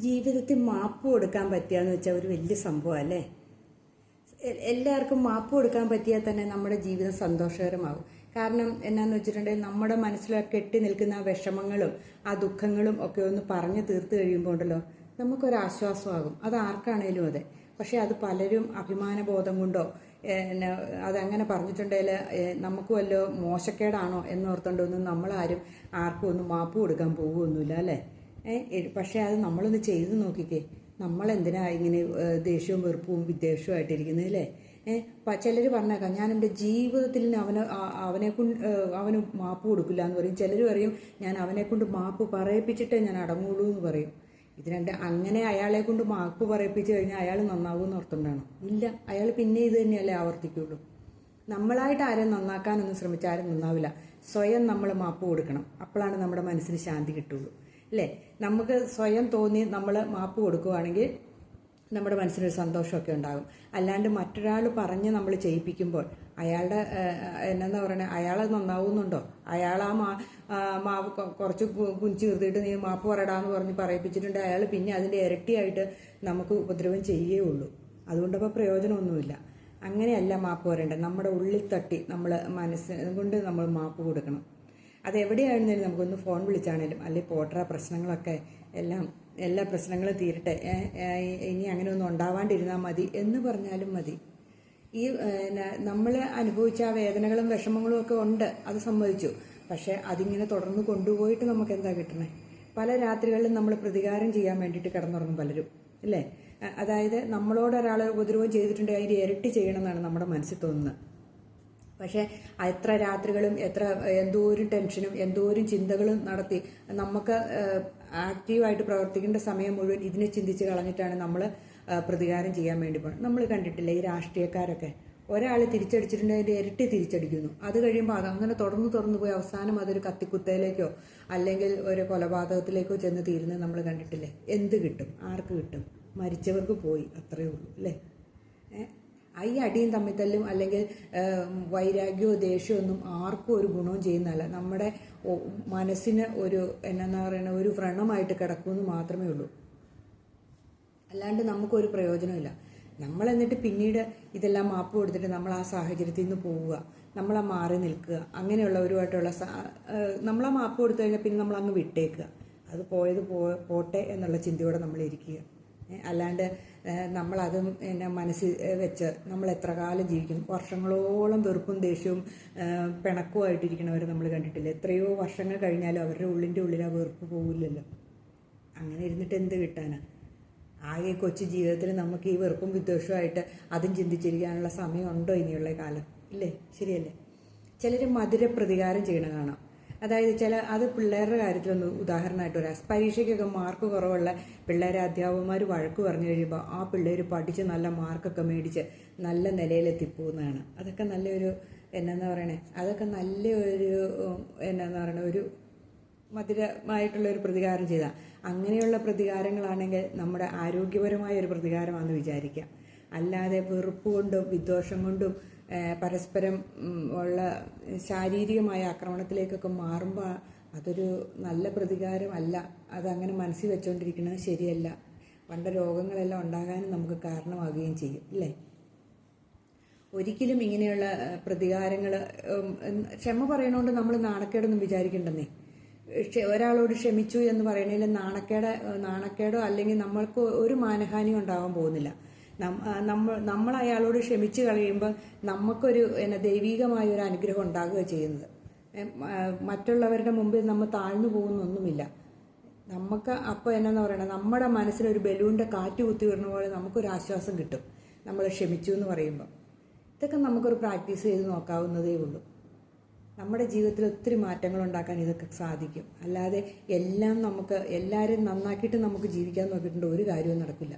ജീവിതത്തിൽ മാപ്പ് കൊടുക്കാൻ പറ്റുകയെന്ന് വെച്ചാൽ ഒരു വലിയ സംഭവം അല്ലേ. എല്ലാവർക്കും മാപ്പ് കൊടുക്കാൻ പറ്റിയാൽ തന്നെ നമ്മുടെ ജീവിതം സന്തോഷകരമാകും. കാരണം എന്നാന്ന് വെച്ചിട്ടുണ്ടെങ്കിൽ നമ്മുടെ മനസ്സിലൊക്കെ കെട്ടി നിൽക്കുന്ന ആ വിഷമങ്ങളും ആ ദുഃഖങ്ങളും ഒക്കെ ഒന്ന് പറഞ്ഞു തീർത്ത് കഴിയുമ്പോൾ ഉണ്ടല്ലോ നമുക്കൊരാശ്വാസമാകും. അത് ആർക്കാണേലും അതെ. പക്ഷെ അത് പലരും അഭിമാനബോധം കൊണ്ടോ അതങ്ങനെ പറഞ്ഞിട്ടുണ്ടെങ്കിൽ നമുക്ക് വല്ല മോശക്കേടാണോ എന്നോർത്തുകൊണ്ടൊന്നും നമ്മളാരും ആർക്കും ഒന്നും മാപ്പ് കൊടുക്കാൻ പോകുമൊന്നുമില്ല അല്ലേ. പക്ഷേ അത് നമ്മളൊന്ന് ചെയ്ത് നോക്കിക്കേ. നമ്മളെന്തിനാ ഇങ്ങനെ ദേഷ്യവും വെറുപ്പും വിദ്വേഷവുമായിട്ടിരിക്കുന്നത് അല്ലേ. ചിലർ പറഞ്ഞേക്കാം ഞാൻ എൻ്റെ ജീവിതത്തിൽ അവന് മാപ്പ് കൊടുക്കില്ല എന്ന് പറയും. ചിലർ പറയും ഞാൻ അവനെ കൊണ്ട് മാപ്പ് പറയിപ്പിച്ചിട്ടേ ഞാൻ അടങ്ങുള്ളൂ എന്ന് പറയും. ഇത് അങ്ങനെ അയാളെ കൊണ്ട് മാപ്പ് പറയിപ്പിച്ച് കഴിഞ്ഞാൽ അയാൾ നന്നാവുമെന്ന് ഓർത്തുകൊണ്ടാണോ? ഇല്ല, അയാൾ പിന്നെ ഇത് തന്നെയല്ലേ ആവർത്തിക്കുള്ളൂ. നമ്മളായിട്ട് ആരും നന്നാക്കാനൊന്നും ശ്രമിച്ചാൽ ആരും നന്നാവില്ല. സ്വയം നമ്മൾ മാപ്പ് കൊടുക്കണം. അപ്പോഴാണ് നമ്മുടെ മനസ്സിന് ശാന്തി കിട്ടുള്ളൂ അല്ലേ. നമുക്ക് സ്വയം തോന്നി നമ്മൾ മാപ്പ് കൊടുക്കുകയാണെങ്കിൽ നമ്മുടെ മനസ്സിനൊരു സന്തോഷമൊക്കെ ഉണ്ടാകും. അല്ലാണ്ട് മറ്റൊരാൾ പറഞ്ഞ് നമ്മൾ ചെയ്യിപ്പിക്കുമ്പോൾ അയാളുടെ എന്താ പറയുക, അയാൾ നന്നാവുന്നുണ്ടോ? അയാൾ ആ മാവ് കുറച്ച് കുഞ്ചി നിർത്തിയിട്ട് നീ മാപ്പ് പറയടാന്ന് പറഞ്ഞ് പറയിപ്പിച്ചിട്ടുണ്ട്. അയാൾ പിന്നെ അതിൻ്റെ ഇരട്ടിയായിട്ട് നമുക്ക് ഉപദ്രവം ചെയ്യുകയുള്ളൂ. അതുകൊണ്ടപ്പോൾ പ്രയോജനമൊന്നുമില്ല. അങ്ങനെയല്ല മാപ്പ് പറയേണ്ടത്. നമ്മുടെ ഉള്ളിൽ തട്ടി നമ്മൾ മനസ്സുകൊണ്ട് നമ്മൾ മാപ്പ് കൊടുക്കണം. അതെവിടെയായിരുന്നാലും നമുക്കൊന്ന് ഫോൺ വിളിച്ചാണേലും അല്ലെങ്കിൽ പോട്ടറ പ്രശ്നങ്ങളൊക്കെ എല്ലാ പ്രശ്നങ്ങളും തീരട്ടെ, ഇനി അങ്ങനെ ഒന്നും ഉണ്ടാവാണ്ടിരുന്നാൽ മതി എന്ന് പറഞ്ഞാലും മതി. ഈ നമ്മൾ അനുഭവിച്ച ആ വേദനകളും വിഷമങ്ങളും ഒക്കെ ഉണ്ട്, അത് സമ്മതിച്ചു. പക്ഷെ അതിങ്ങനെ തുടർന്ന് കൊണ്ടുപോയിട്ട് നമുക്ക് എന്താ കിട്ടണേ? പല രാത്രികളിലും നമ്മൾ പ്രതികാരം ചെയ്യാൻ വേണ്ടിയിട്ട് കിടന്നുറങ്ങും പലരും അല്ലേ. അതായത് നമ്മളോട് ഒരാൾ ഉപദ്രവം ചെയ്തിട്ടുണ്ടെങ്കിൽ അതിൻ്റെ ഇരട്ടി ചെയ്യണമെന്നാണ് നമ്മുടെ മനസ്സിൽ തോന്നുന്നത്. പക്ഷേ എത്ര രാത്രികളും എന്തോരം ടെൻഷനും എന്തോരം ചിന്തകളും നടത്തി നമുക്ക് ആക്റ്റീവായിട്ട് പ്രവർത്തിക്കേണ്ട സമയം മുഴുവൻ ഇതിനെ ചിന്തിച്ച് കളഞ്ഞിട്ടാണ് നമ്മൾ പ്രതികാരം ചെയ്യാൻ വേണ്ടി പോകുന്നത്. നമ്മൾ കണ്ടിട്ടില്ലേ ഈ രാഷ്ട്രീയക്കാരൊക്കെ, ഒരാൾ തിരിച്ചടിച്ചിട്ടുണ്ടെങ്കിൽ അതിൻ്റെ ഇരട്ടി തിരിച്ചടിക്കുന്നു. അത് കഴിയുമ്പോൾ അതങ്ങനെ തുടർന്ന് പോയി അവസാനം അതൊരു കത്തിക്കുത്തയിലേക്കോ അല്ലെങ്കിൽ ഒരു കൊലപാതകത്തിലേക്കോ ചെന്ന് തീരുന്നത് നമ്മൾ കണ്ടിട്ടില്ലേ. എന്ത് കിട്ടും? ആർക്ക് കിട്ടും? മരിച്ചവർക്ക് പോയി, അത്രയേ ഉള്ളൂ അല്ലേ. ഈ അടിയും തമ്മിത്തല്ലും അല്ലെങ്കിൽ വൈരാഗ്യമോ ദേഷ്യമോ ഒന്നും ആർക്കും ഒരു ഗുണവും ചെയ്യുന്നതല്ല. നമ്മുടെ മനസ്സിന് ഒരു എന്നാ പറയുന്ന ഒരു വ്രണമായിട്ട് കിടക്കുമെന്ന് മാത്രമേ ഉള്ളൂ. അല്ലാണ്ട് നമുക്കൊരു പ്രയോജനമില്ല. നമ്മൾ എന്നിട്ട് പിന്നീട് ഇതെല്ലാം മാപ്പ് കൊടുത്തിട്ട് നമ്മൾ ആ സാഹചര്യത്തിൽ നിന്ന് പോവുക, നമ്മളാ മാറി നിൽക്കുക. അങ്ങനെയുള്ളവരുമായിട്ടുള്ള നമ്മളാ മാപ്പ് കൊടുത്തു കഴിഞ്ഞാൽ പിന്നെ നമ്മളങ്ങ് വിട്ടേക്കുക. അത് പോട്ടെ എന്നുള്ള ചിന്തയോടെ നമ്മൾ ഇരിക്കുക. അല്ലാണ്ട് നമ്മളതും മനസ്സിൽ വെച്ച് നമ്മൾ എത്ര കാലം ജീവിക്കും? വർഷങ്ങളോളം വെറുപ്പും ദേഷ്യവും പിണക്കുമായിട്ടിരിക്കണവരെ നമ്മൾ കണ്ടിട്ടില്ല. എത്രയോ വർഷങ്ങൾ കഴിഞ്ഞാലും അവരുടെ ഉള്ളിൻ്റെ ആ വെറുപ്പ് പോകില്ലല്ലോ. അങ്ങനെ ഇരുന്നിട്ട് എന്ത് കിട്ടാനാ? ആകെ കൊച്ചു ജീവിതത്തിൽ നമുക്ക് ഈ വെറുപ്പും വിദ്വേഷവുമായിട്ട് അതും ചിന്തിച്ചിരിക്കാനുള്ള സമയമുണ്ടോ ഇനിയുള്ള കാലം? ഇല്ലേ? ശരിയല്ലേ? ചിലർ മധുര പ്രതികാരം ചെയ്യണ കാണാം. അതായത് അത് പിള്ളേരുടെ കാര്യത്തിലൊന്ന് ഉദാഹരണമായിട്ട് വരാം. പരീക്ഷയ്ക്കൊക്കെ മാർക്ക് കുറവുള്ള പിള്ളേരെ അധ്യാപകന്മാർ വഴക്ക് പറഞ്ഞു കഴിയുമ്പോൾ ആ പിള്ളേർ പഠിച്ച് നല്ല മാർക്കൊക്കെ മേടിച്ച് നല്ല നിലയിലെത്തിപ്പോകുന്നതാണ്. അതൊക്കെ നല്ലൊരു അതൊക്കെ നല്ലൊരു ഒരു മധുരമായിട്ടുള്ളൊരു പ്രതികാരം ചെയ്താൽ. അങ്ങനെയുള്ള പ്രതികാരങ്ങളാണെങ്കിൽ നമ്മുടെ ആരോഗ്യപരമായ ഒരു പ്രതികാരമാണെന്ന് വിചാരിക്കാം. അല്ലാതെ വെറുപ്പ് കൊണ്ടും വിദ്വേഷം കൊണ്ടും പരസ്പരം ഉള്ള ശാരീരികമായ ആക്രമണത്തിലേക്കൊക്കെ മാറുമ്പോൾ അതൊരു നല്ല പ്രതികാരമല്ല. അതങ്ങനെ മനസ്സിൽ വെച്ചുകൊണ്ടിരിക്കുന്നത് ശരിയല്ല. പണ്ട് രോഗങ്ങളെല്ലാം ഉണ്ടാകാനും നമുക്ക് കാരണമാകുകയും ചെയ്യും ഇല്ലേ. ഒരിക്കലും ഇങ്ങനെയുള്ള പ്രതികാരങ്ങൾ ക്ഷമ പറയണോണ്ട് നമ്മൾ നാണക്കേടൊന്നും വിചാരിക്കണ്ടെന്നേ. ഒരാളോട് ക്ഷമിച്ചു എന്ന് പറയണതിൽ നാണക്കേടോ അല്ലെങ്കിൽ നമ്മൾക്ക് ഒരു മാനഹാനിയും ഉണ്ടാകാൻ പോകുന്നില്ല. നമ്മൾ അയാളോട് ക്ഷമിച്ച് കഴിയുമ്പോൾ നമുക്കൊരു ദൈവികമായ ഒരു അനുഗ്രഹം ഉണ്ടാകുക ചെയ്യുന്നത്. മറ്റുള്ളവരുടെ മുമ്പിൽ നമ്മൾ താഴ്ന്നു പോകുന്നൊന്നുമില്ല. നമുക്ക് അപ്പോൾ നമ്മുടെ മനസ്സിലൊരു ബലൂണിൻ്റെ കാറ്റ് കുത്തി വരുന്ന പോലെ നമുക്കൊരു ആശ്വാസം കിട്ടും നമ്മൾ ക്ഷമിച്ചു എന്ന് പറയുമ്പോൾ. ഇതൊക്കെ നമുക്കൊരു പ്രാക്ടീസ് ചെയ്ത് നോക്കാവുന്നതേ ഉള്ളൂ. നമ്മുടെ ജീവിതത്തിൽ ഒത്തിരി മാറ്റങ്ങൾ ഉണ്ടാക്കാൻ ഇതൊക്കെ സാധിക്കും. അല്ലാതെ എല്ലാവരെയും നന്നാക്കിയിട്ട് നമുക്ക് ജീവിക്കാൻ നോക്കിയിട്ടുണ്ട് ഒരു കാര്യവും നടക്കില്ല.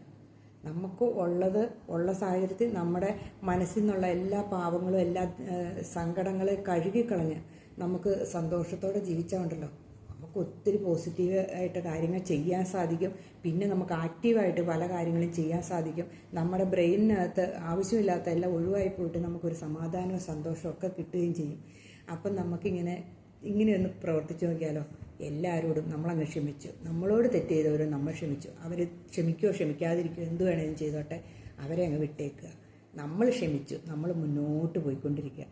നമുക്ക് ഉള്ള സാഹചര്യത്തിൽ നമ്മുടെ മനസ്സിൽ നിന്നുള്ള എല്ലാ പാവങ്ങളും എല്ലാ സങ്കടങ്ങളെ കഴുകിക്കളഞ്ഞ് നമുക്ക് സന്തോഷത്തോടെ ജീവിച്ചാൽ നമുക്ക് ഒത്തിരി പോസിറ്റീവായിട്ട് കാര്യങ്ങൾ ചെയ്യാൻ സാധിക്കും. പിന്നെ നമുക്ക് ആക്റ്റീവായിട്ട് പല കാര്യങ്ങളും ചെയ്യാൻ സാധിക്കും. നമ്മുടെ ബ്രെയിനിനകത്ത് ആവശ്യമില്ലാത്ത എല്ലാം ഒഴിവായി പോയിട്ട് നമുക്കൊരു സമാധാനവും സന്തോഷവും ഒക്കെ കിട്ടുകയും ചെയ്യും. അപ്പം നമുക്കിങ്ങനെയൊന്ന് പ്രവർത്തിച്ചു നോക്കിയാലോ. എല്ലാവരോടും നമ്മളങ്ങ് ക്ഷമിച്ചു. നമ്മളോട് തെറ്റ് ചെയ്തവരും നമ്മൾ ക്ഷമിച്ചു. അവർ ക്ഷമിക്കുകയോ ക്ഷമിക്കാതിരിക്കുകയോ എന്ത് വേണമെങ്കിലും ചെയ്തോട്ടെ, അവരെ അങ്ങ് വിട്ടേക്കുക. നമ്മൾ ക്ഷമിച്ചു, നമ്മൾ മുന്നോട്ട് പോയിക്കൊണ്ടിരിക്കുക.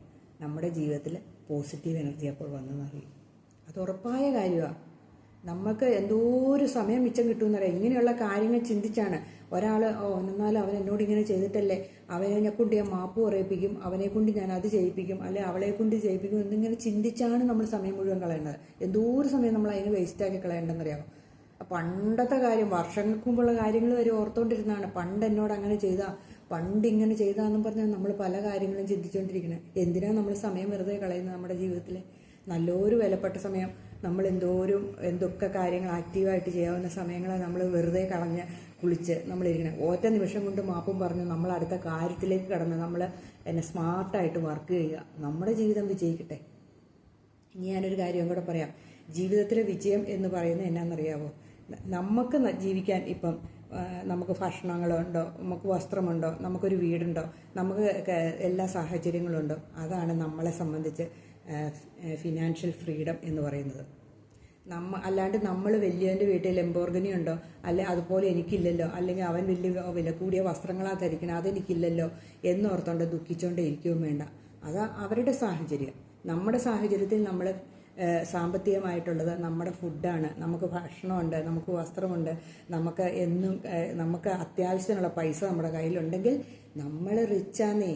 നമ്മുടെ ജീവിതത്തിൽ പോസിറ്റീവ് എനർജി അപ്പോൾ വന്നെന്നറിയും. അത് ഉറപ്പായ കാര്യമാണ്. നമുക്ക് എന്തോ ഒരു സമയം മിച്ചം കിട്ടുമെന്നറിയാം. ഇങ്ങനെയുള്ള കാര്യങ്ങൾ ചിന്തിച്ചാണ് ഒരാൾ എന്നാലും അവൻ എന്നോട് ഇങ്ങനെ ചെയ്തിട്ടല്ലേ, അവനെ കൊണ്ട് ഞാൻ മാപ്പ് പറയിപ്പിക്കും, അവനെ കൊണ്ട് ഞാൻ അത് ചെയ്യിപ്പിക്കും, അല്ലെ അവളെ കൊണ്ട് ചെയ്യിപ്പിക്കും എന്നിങ്ങനെ ചിന്തിച്ചാണ് നമ്മൾ സമയം മുഴുവൻ കളയേണ്ടത്. എന്തോ ഒരു സമയം നമ്മൾ അതിന് വേസ്റ്റാക്കി കളയേണ്ടെന്നറിയാമോ? പണ്ടത്തെ കാര്യം, വർഷങ്ങൾക്ക് മുമ്പുള്ള കാര്യങ്ങൾ വരെ ഓർത്തുകൊണ്ടിരുന്നതാണ്. പണ്ട് എന്നോട് അങ്ങനെ ചെയ്താ, പണ്ട് ഇങ്ങനെ ചെയ്താന്നും പറഞ്ഞാൽ നമ്മൾ പല കാര്യങ്ങളും ചിന്തിച്ചുകൊണ്ടിരിക്കുന്നത്. എന്തിനാണ് നമ്മൾ സമയം വെറുതെ കളയുന്നത്? നമ്മുടെ ജീവിതത്തിൽ നല്ലൊരു വിലപ്പെട്ട സമയം നമ്മൾ എന്തൊക്കെ കാര്യങ്ങൾ ആക്റ്റീവായിട്ട് ചെയ്യാവുന്ന സമയങ്ങളെ നമ്മൾ വെറുതെ കളഞ്ഞ് കുളിച്ച് നമ്മളിരിക്കണം. ഒറ്റ നിമിഷം കൊണ്ട് മാപ്പും പറഞ്ഞ് നമ്മൾ അടുത്ത കാര്യത്തിലേക്ക് കടന്ന് നമ്മൾ സ്മാർട്ടായിട്ട് വർക്ക് ചെയ്യുക. നമ്മുടെ ജീവിതം വിജയിക്കട്ടെ. ഇനി ഞാനൊരു കാര്യം കൂടെ പറയാം. ജീവിതത്തിലെ വിജയം എന്ന് പറയുന്നത് എന്നാണെന്നറിയാമോ? നമുക്ക് ജീവിക്കാൻ ഇപ്പം നമുക്ക് ഭക്ഷണങ്ങളുണ്ടോ, നമുക്ക് വസ്ത്രമുണ്ടോ, നമുക്കൊരു വീടുണ്ടോ, നമുക്ക് എല്ലാ സാഹചര്യങ്ങളുണ്ടോ, അതാണ് നമ്മളെ സംബന്ധിച്ച് ഫിനാൻഷ്യൽ ഫ്രീഡം എന്ന് പറയുന്നത്. അല്ലാണ്ട് നമ്മൾ വലിയവൻ്റെ വീട്ടിൽ ലംബോർഗിനി ഉണ്ടോ, അല്ലെ അതുപോലെ എനിക്കില്ലല്ലോ, അല്ലെങ്കിൽ അവൻ വലിയ വില കൂടിയ വസ്ത്രങ്ങളാ ധരിക്കണം അതെനിക്കില്ലല്ലോ എന്നോർത്തോണ്ട് ദുഃഖിച്ചോണ്ടേ ഇരിക്കുകയും വേണ്ട. അത് അവരുടെ സാഹചര്യം. നമ്മുടെ സാഹചര്യത്തിൽ നമ്മൾ സാമ്പത്തികമായിട്ടുള്ളത് നമ്മുടെ ഫുഡാണ്. നമുക്ക് ഭക്ഷണമുണ്ട്, നമുക്ക് വസ്ത്രമുണ്ട്, നമുക്ക് അത്യാവശ്യത്തിനുള്ള പൈസ നമ്മുടെ കയ്യിലുണ്ടെങ്കിൽ നമ്മൾ റിച്ചാന്നേ.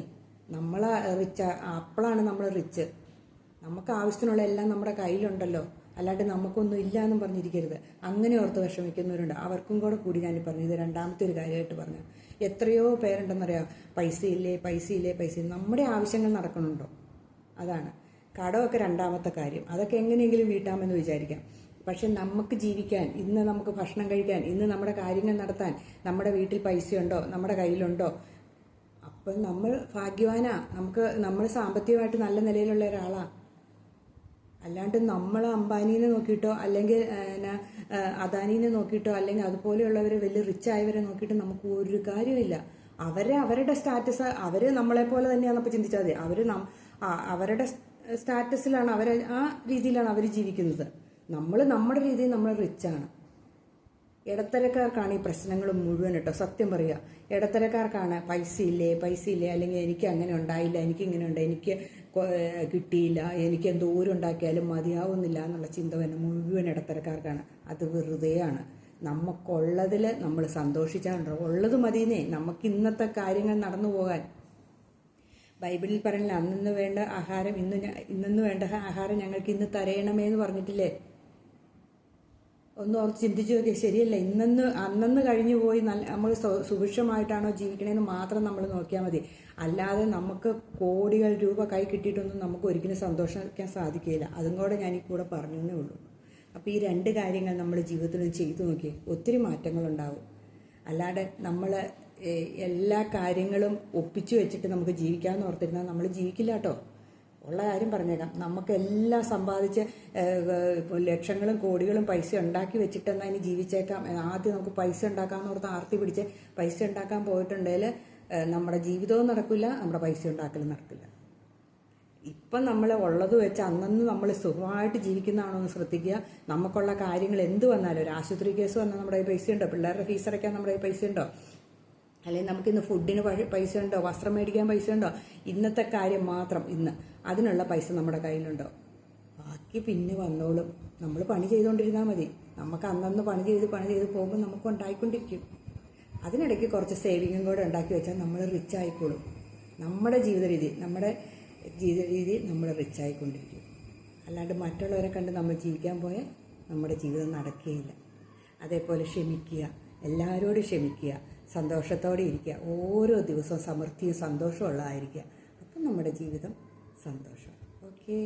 അപ്പോഴാണ് നമ്മൾ റിച്ച്. നമുക്ക് ആവശ്യത്തിനുള്ള എല്ലാം നമ്മുടെ കയ്യിലുണ്ടല്ലോ, അല്ലാണ്ട് നമുക്കൊന്നും ഇല്ല എന്നും പറഞ്ഞിരിക്കരുത്. അങ്ങനെ ഓർത്ത് വിഷമിക്കുന്നവരുണ്ട്. അവർക്കും കൂടി ഞാൻ പറഞ്ഞു. ഇത് രണ്ടാമത്തെ ഒരു കാര്യമായിട്ട് പറഞ്ഞു. എത്രയോ പേരുണ്ടെന്നറിയാം, പൈസയില്ലേ. നമ്മുടെ ആവശ്യങ്ങൾ നടക്കണുണ്ടോ? അതാണ്. കടമൊക്കെ രണ്ടാമത്തെ കാര്യം. അതൊക്കെ എങ്ങനെയെങ്കിലും വീട്ടാമെന്ന് വിചാരിക്കാം. പക്ഷെ നമുക്ക് ജീവിക്കാൻ, ഇന്ന് നമുക്ക് ഭക്ഷണം കഴിക്കാൻ, ഇന്ന് നമ്മുടെ കാര്യങ്ങൾ നടത്താൻ നമ്മുടെ വീട്ടിൽ പൈസയുണ്ടോ, നമ്മുടെ കയ്യിലുണ്ടോ? അപ്പം നമ്മൾ ഭാഗ്യവാനാ. നമ്മൾ സാമ്പത്തികമായിട്ട് നല്ല നിലയിലുള്ള ഒരാളാണ്. അല്ലാണ്ട് നമ്മൾ അംബാനീനെ നോക്കിയിട്ടോ, അല്ലെങ്കിൽ അദാനീനെ നോക്കിയിട്ടോ, അല്ലെങ്കിൽ അതുപോലെയുള്ളവരെ വലിയ റിച്ച് ആയവരെ നോക്കിയിട്ട് നമുക്ക് ഒരു കാര്യമില്ല. അവരുടെ സ്റ്റാറ്റസ്, നമ്മളെപ്പോലെ തന്നെയാണ്. അപ്പോൾ ചിന്തിച്ചാൽ മതി. അവരുടെ സ്റ്റാറ്റസിലാണ്, ആ രീതിയിലാണ് അവർ ജീവിക്കുന്നത്. നമ്മുടെ രീതിയിൽ നമ്മൾ റിച്ചാണ്. ഇടത്തരക്കാർക്കാണ് ഈ പ്രശ്നങ്ങൾ മുഴുവൻ കേട്ടോ. സത്യം പറയുക, ഇടത്തരക്കാർക്കാണ് പൈസയില്ലേ, അല്ലെങ്കിൽ എനിക്ക് അങ്ങനെ ഉണ്ടായില്ല, എനിക്കിങ്ങനെ ഉണ്ട്, എനിക്ക് കിട്ടിയില്ല, എനിക്ക് എന്തോരം ഉണ്ടാക്കിയാലും മതിയാവുന്നില്ല എന്നുള്ള ചിന്ത തന്നെ മുഴുവൻ ഇടത്തരക്കാർക്കാണ്. അത് വെറുതെയാണ്. നമുക്കുള്ളതിൽ നമ്മൾ സന്തോഷിച്ചാലുണ്ടോ, ഉള്ളത് മതിയെന്നേ. നമുക്ക് ഇന്നത്തെ കാര്യങ്ങൾ നടന്നു പോകാൻ. ബൈബിളിൽ പറഞ്ഞില്ല, ഇന്നു വേണ്ട ആഹാരം ഞങ്ങൾക്ക് ഇന്ന് തരയണമേ എന്ന് പറഞ്ഞിട്ടില്ലേ? ഒന്ന് ഓർത്ത് ചിന്തിച്ചു നോക്കിയാൽ ശരിയല്ല. അന്നന്ന് കഴിഞ്ഞു പോയി നമ്മൾ സുഭിക്ഷമായിട്ടാണോ ജീവിക്കണേന്ന് മാത്രം നമ്മൾ നോക്കിയാൽ മതി. അല്ലാതെ നമുക്ക് കോടികൾ രൂപ കൈ കിട്ടിയിട്ടൊന്നും നമുക്ക് ഒരിക്കലും സന്തോഷിക്കാൻ സാധിക്കില്ല. അതും കൂടെ ഞാൻ ഈ കൂടെ പറഞ്ഞു എന്നേ ഉള്ളൂ. അപ്പോൾ ഈ രണ്ട് കാര്യങ്ങൾ നമ്മൾ ജീവിതത്തിൽ ചെയ്തു നോക്കി ഒത്തിരി മാറ്റങ്ങളുണ്ടാവും. അല്ലാതെ നമ്മൾ എല്ലാ കാര്യങ്ങളും ഒപ്പിച്ചു വെച്ചിട്ട് നമുക്ക് ജീവിക്കാമെന്ന് ഓർത്തിരുന്നാൽ നമ്മൾ ജീവിക്കില്ല കേട്ടോ. ഉള്ള കാര്യം പറഞ്ഞേക്കാം. നമുക്കെല്ലാം സമ്പാദിച്ച് ലക്ഷങ്ങളും കോടികളും പൈസ ഉണ്ടാക്കി വെച്ചിട്ടെന്നാൽ ഇനി ജീവിച്ചേക്കാം. ആദ്യം നമുക്ക് പൈസ ഉണ്ടാക്കാമെന്ന് ഓർത്ത് ആർത്തി പിടിച്ച് പൈസ ഉണ്ടാക്കാൻ പോയിട്ടുണ്ടെങ്കിൽ നമ്മുടെ ജീവിതവും നടക്കില്ല, നമ്മുടെ പൈസ ഉണ്ടാക്കലും നടക്കില്ല. ഇപ്പം നമ്മൾ ഉള്ളത് വെച്ച് അന്നന്ന് നമ്മൾ സുഖമായിട്ട് ജീവിക്കുന്നതാണോ എന്ന് ശ്രദ്ധിക്കുക. നമുക്കുള്ള കാര്യങ്ങൾ എന്ത് വന്നാലും, ഒരു ആശുപത്രി കേസ് വന്നാൽ നമ്മുടെ കയ്യിൽ പൈസ ഉണ്ടോ? പിള്ളേരുടെ ഫീസ് അടയ്ക്കാൻ നമ്മുടെ കയ്യിൽ പൈസ ഉണ്ടോ? അല്ലെങ്കിൽ നമുക്കിന്ന് ഫുഡിന് പൈസ ഉണ്ടോ? വസ്ത്രം മേടിക്കാൻ പൈസ ഉണ്ടോ? ഇന്നത്തെ കാര്യം മാത്രം അതിനുള്ള പൈസ നമ്മുടെ കയ്യിലുണ്ടോ? ബാക്കി പിന്നെ വന്നോളും. നമ്മൾ പണി ചെയ്തുകൊണ്ടിരുന്നാൽ മതി. നമുക്ക് അന്നന്ന് പണി ചെയ്ത് പോകുമ്പോൾ നമുക്ക് ഉണ്ടായിക്കൊണ്ടിരിക്കും. അതിനിടയ്ക്ക് കുറച്ച് സേവിങ്ങും കൂടെ ഉണ്ടാക്കി വെച്ചാൽ നമ്മൾ റിച്ച് ആയിക്കോളും. നമ്മുടെ ജീവിത രീതി നമ്മൾ റിച്ച് ആയിക്കൊണ്ടിരിക്കും. അല്ലാണ്ട് മറ്റുള്ളവരെ കണ്ട് നമ്മൾ ജീവിക്കാൻ പോയാൽ നമ്മുടെ ജീവിതം നടക്കുകയില്ല. അതേപോലെ ക്ഷമിക്കുക, എല്ലാവരോടും ക്ഷമിക്കുക, സന്തോഷത്തോടെ ഇരിക്കുക. ഓരോ ദിവസവും സമൃദ്ധിയും സന്തോഷവും ഉള്ളതായിരിക്കുക. അപ്പം നമ്മുടെ ജീവിതം സന്തോഷം. ഓക്കേ.